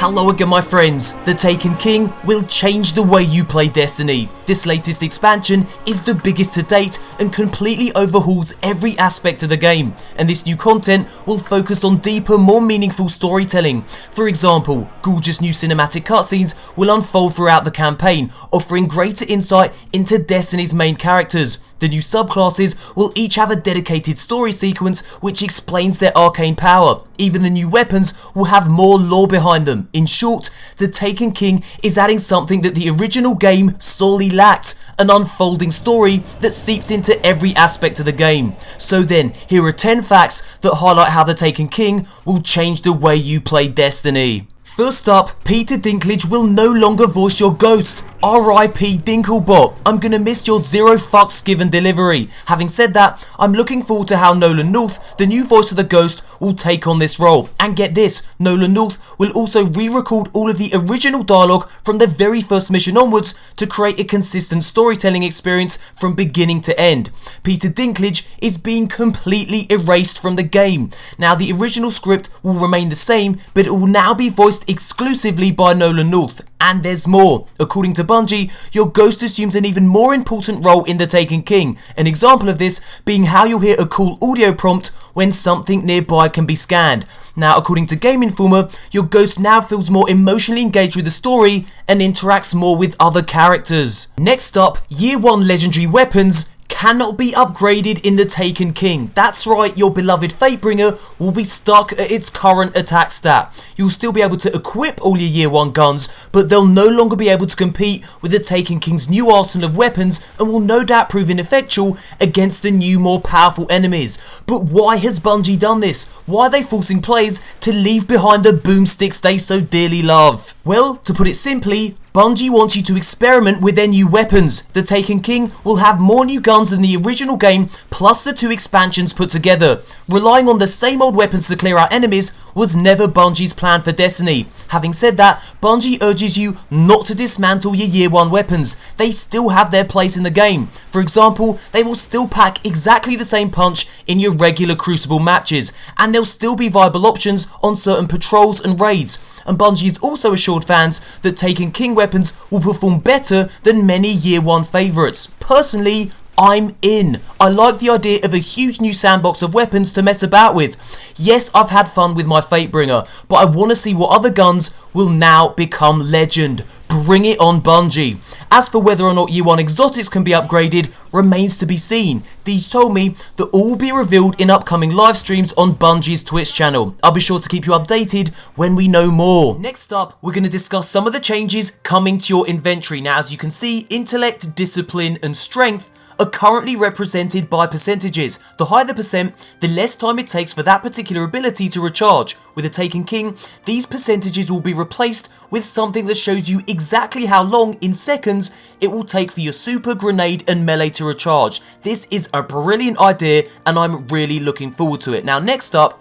Hello again my friends, the Taken King will change the way you play Destiny. This latest expansion is the biggest to date and completely overhauls every aspect of the game, and this new content will focus on deeper, more meaningful storytelling. For example, gorgeous new cinematic cutscenes will unfold throughout the campaign, offering greater insight into Destiny's main characters. The new subclasses will each have a dedicated story sequence which explains their arcane power. Even the new weapons will have more lore behind them. In short, the Taken King is adding something that the original game sorely lacked, an unfolding story that seeps into every aspect of the game. So then, here are 10 facts that highlight how the Taken King will change the way you play Destiny. First up, Peter Dinklage will no longer voice your ghost. R.I.P. Dinklebot, I'm gonna miss your zero fucks given delivery. Having said that, I'm looking forward to how Nolan North, the new voice of the Ghost, will take on this role. And get this, Nolan North will also re-record all of the original dialogue from the very first mission onwards to create a consistent storytelling experience from beginning to end. Peter Dinklage is being completely erased from the game. Now the original script will remain the same, but it will now be voiced exclusively by Nolan North. And there's more. According to Bungie, your ghost assumes an even more important role in the Taken King. An example of this being how you'll hear a cool audio prompt when something nearby can be scanned. Now, according to Game Informer, your ghost now feels more emotionally engaged with the story and interacts more with other characters. Next up, Year 1 legendary weapons cannot be upgraded in the Taken King. That's right, your beloved Fatebringer will be stuck at its current attack stat. You'll still be able to equip all your Year 1 guns, but they'll no longer be able to compete with the Taken King's new arsenal of weapons and will no doubt prove ineffectual against the new, more powerful enemies. But why has Bungie done this? Why are they forcing players to leave behind the boomsticks they so dearly love? Well, to put it simply, Bungie wants you to experiment with their new weapons. The Taken King will have more new guns than the original game, plus the 2 expansions put together. Relying on the same old weapons to clear out enemies was never Bungie's plan for Destiny. Having said that, Bungie urges you not to dismantle your Year 1 weapons. They still have their place in the game. For example, they will still pack exactly the same punch in your regular Crucible matches, and they'll still be viable options on certain patrols and raids. And Bungie has also assured fans that Taken King weapons will perform better than many Year 1 favourites. Personally, I'm in. I like the idea of a huge new sandbox of weapons to mess about with. Yes, I've had fun with my Fatebringer, but I want to see what other guns will now become legend. Bring it on, Bungie. As for whether or not Year 1 exotics can be upgraded remains to be seen. These told me that all will be revealed in upcoming live streams on Bungie's Twitch channel. I'll be sure to keep you updated when we know more. Next up, we're going to discuss some of the changes coming to your inventory. Now, as you can see, intellect, discipline and strength are currently represented by percentages. The higher the percent, the less time it takes for that particular ability to recharge. With the Taken King, these percentages will be replaced with something that shows you exactly how long in seconds it will take for your super, grenade and melee to recharge. This is a brilliant idea and I'm really looking forward to it. Now next up,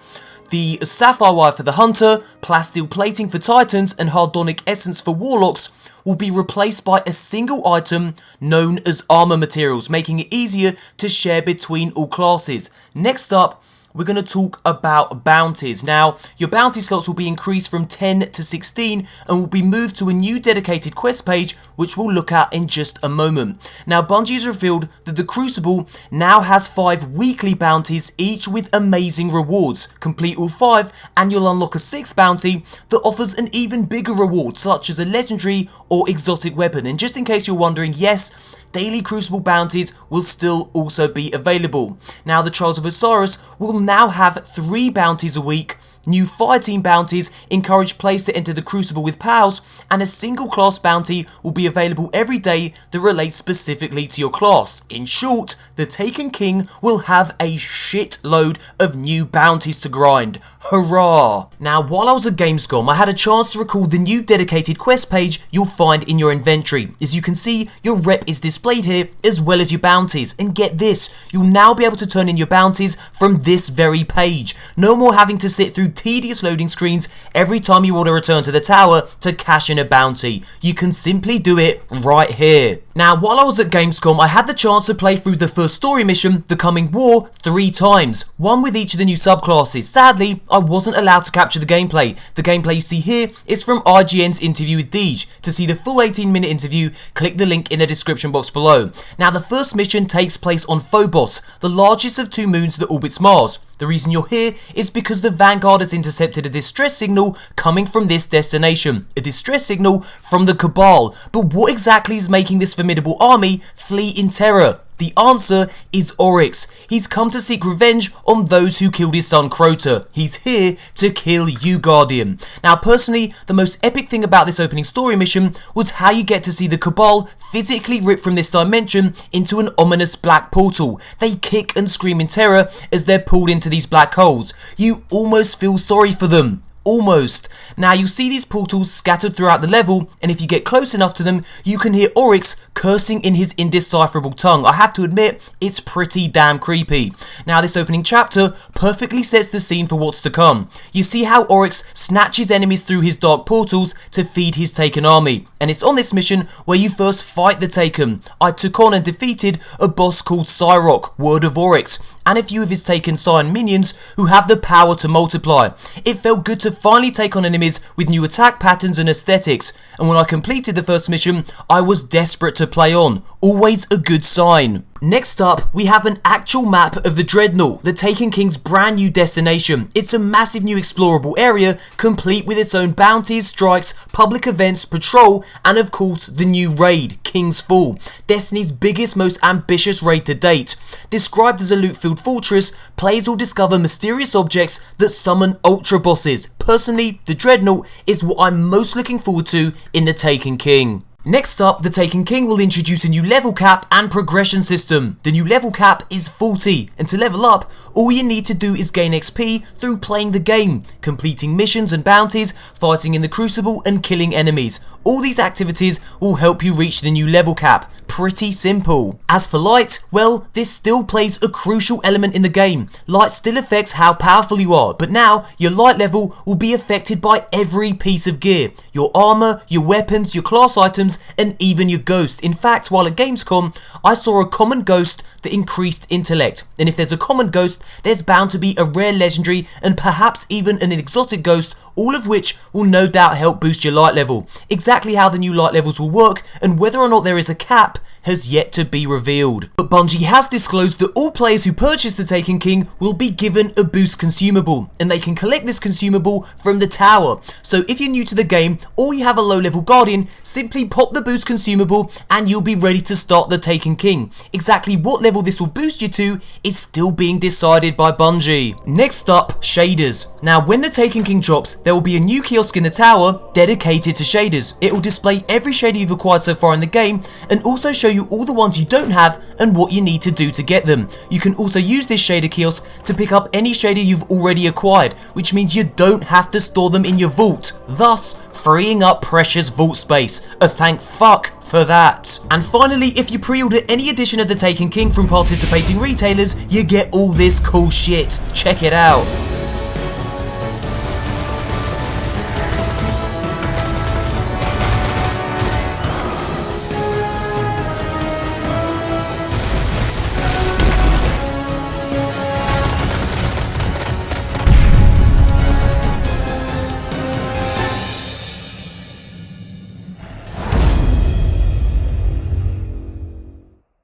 the Sapphire Wire for the Hunter, Plasteel Plating for Titans and Hardonic Essence for Warlocks will be replaced by a single item known as armor materials, making it easier to share between all classes. Next up, we're going to talk about bounties. Now, your bounty slots will be increased from 10 to 16 and will be moved to a new dedicated quest page, which we'll look at in just a moment. Now, Bungie has revealed that the Crucible now has 5 weekly bounties, each with amazing rewards. Complete all 5 and you'll unlock a 6th bounty that offers an even bigger reward, such as a legendary or exotic weapon. And just in case you're wondering, yes, daily Crucible bounties will still also be available. Now the Trials of Osiris will now have 3 bounties a week. New Fireteam bounties encourage players to enter the Crucible with pals, and a single class bounty will be available every day that relates specifically to your class. In short, the Taken King will have a shitload of new bounties to grind. Hurrah! Now, while I was at Gamescom, I had a chance to record the new dedicated quest page you'll find in your inventory. As you can see, your rep is displayed here, as well as your bounties. And get this, you'll now be able to turn in your bounties from this very page. No more having to sit through tedious loading screens every time you want to return to the tower to cash in a bounty. You can simply do it right here. Now, while I was at Gamescom, I had the chance to play through the first story mission, The Coming War, 3 times, one with each of the new subclasses. Sadly, I wasn't allowed to capture the gameplay. The gameplay you see here is from IGN's interview with Deej. To see the full 18-minute interview, click the link in the description box below. Now, the first mission takes place on Phobos, the largest of 2 moons that orbits Mars. The reason you're here is because the Vanguard has intercepted a distress signal coming from this destination. A distress signal from the Cabal. But what exactly is making this formidable army flee in terror? The answer is Oryx. He's come to seek revenge on those who killed his son Crota. He's here to kill you, Guardian. Now, personally, the most epic thing about this opening story mission was how you get to see the Cabal physically rip from this dimension into an ominous black portal. They kick and scream in terror as they're pulled into these black holes. You almost feel sorry for them. Almost. Now, you see these portals scattered throughout the level, and if you get close enough to them, you can hear Oryx cursing in his indecipherable tongue. I have to admit, it's pretty damn creepy. Now, this opening chapter perfectly sets the scene for what's to come. You see how Oryx snatches enemies through his dark portals to feed his Taken army, and it's on this mission where you first fight the Taken. I took on and defeated a boss called Cyrock, Word of Oryx, and a few of his Taken Scion minions who have the power to multiply. It felt good to finally take on enemies with new attack patterns and aesthetics, and when I completed the first mission, I was desperate to play on. Always a good sign. Next up, we have an actual map of the Dreadnought, the Taken King's brand new destination. It's a massive new explorable area, complete with its own bounties, strikes, public events, patrol, and of course, the new raid, King's Fall. Destiny's biggest, most ambitious raid to date. Described as a loot-filled fortress, players will discover mysterious objects that summon ultra bosses. Personally, the Dreadnought is what I'm most looking forward to in the Taken King. Next up, the Taken King will introduce a new level cap and progression system. The new level cap is 40, and to level up, all you need to do is gain XP through playing the game, completing missions and bounties, fighting in the Crucible and killing enemies. All these activities will help you reach the new level cap. Pretty simple. As for light, well, this still plays a crucial element in the game. Light still affects how powerful you are, but now your light level will be affected by every piece of gear. Your armor, your weapons, your class items, and even your ghost. In fact, while at Gamescom, I saw a common ghost that increased intellect. And if there's a common ghost, there's bound to be a rare legendary and perhaps even an exotic ghost, all of which will no doubt help boost your light level. Exactly how the new light levels will work and whether or not there is a cap has yet to be revealed. But Bungie has disclosed that all players who purchase the Taken King will be given a boost consumable, and they can collect this consumable from the tower. So if you're new to the game or you have a low level Guardian, simply pop the boost consumable and you'll be ready to start the Taken King. Exactly what level this will boost you to is still being decided by Bungie. Next up, shaders. Now when the Taken King drops, there will be a new kiosk in the tower dedicated to shaders. It will display every shader you've acquired so far in the game and also show you all the ones you don't have and what you need to do to get them. You can also use this shader kiosk to pick up any shader you've already acquired, which means you don't have to store them in your vault, thus freeing up precious vault space. A thank fuck for that. And finally, if you pre-order any edition of the Taken King from participating retailers, you get all this cool shit. Check it out.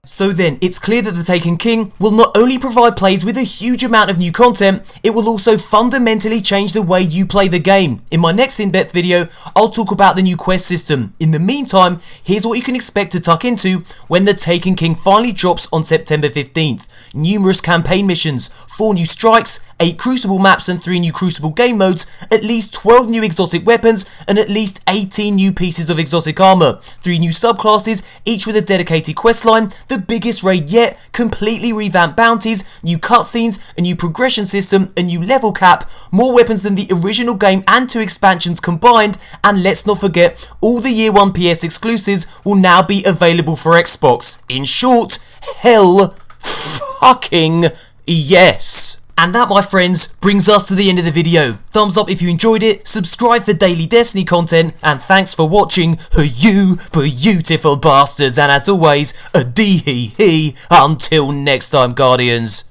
So then, it's clear that the Taken King will not only provide players with a huge amount of new content, it will also fundamentally change the way you play the game. In my next in-depth video, I'll talk about the new quest system. In the meantime, here's what you can expect to tuck into when the Taken King finally drops on September 15th. Numerous campaign missions, 4 new strikes, 8 Crucible maps and 3 new Crucible game modes, at least 12 new exotic weapons, and at least 18 new pieces of exotic armor, 3 new subclasses, each with a dedicated questline, the biggest raid yet, completely revamped bounties, new cutscenes, a new progression system, a new level cap, more weapons than the original game and 2 expansions combined, and let's not forget, all the Year 1 PS exclusives will now be available for Xbox. In short, hell fucking yes. And that, my friends, brings us to the end of the video. Thumbs up if you enjoyed it, subscribe for daily Destiny content, and thanks for watching, you beautiful bastards, and as always, a dee hee hee, until next time, Guardians.